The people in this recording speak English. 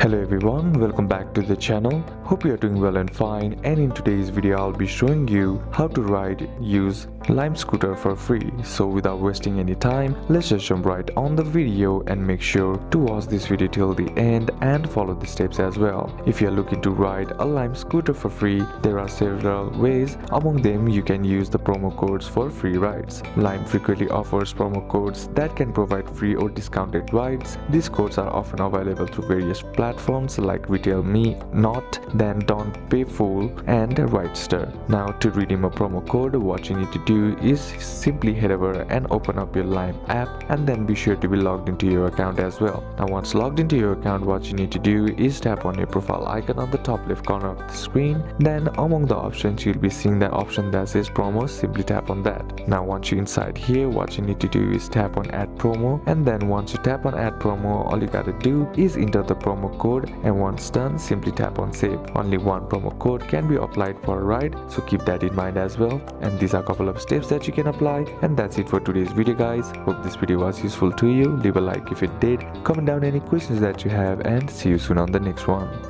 Hello everyone, welcome back to the channel. Hope you are doing well and fine, and in today's video I'll be showing you how to use Lime Scooter for free. So without wasting any time, let's just jump right on the video and make sure to watch this video till the end and follow the steps as well. If you are looking to ride a Lime Scooter for free, there are several ways. Among them, you can use the promo codes for free rides. Lime frequently offers promo codes that can provide free or discounted rides. These codes are often available through various platforms like Retail Me, Not, Then Don't Pay Full, and Ridester. Now to redeem a promo code, what you need to do is simply head over and open up your Lime app, and then be sure to be logged into your account as well. Now once logged into your account, what you need to do is tap on your profile icon on the top left corner of the screen. Then among the options, you'll be seeing that option that says promo. Simply tap on that. Now once you're inside here, what you need to do is tap on add promo, and then once you tap on add promo, all you gotta do is enter the promo code, and once done, simply tap on save. Only one promo code can be applied for a ride, so keep that in mind as well. And these are a couple of steps that you can apply, and that's it for today's video guys. Hope this video was useful to you. Leave a like if it did, comment down any questions that you have, and see you soon on the next one.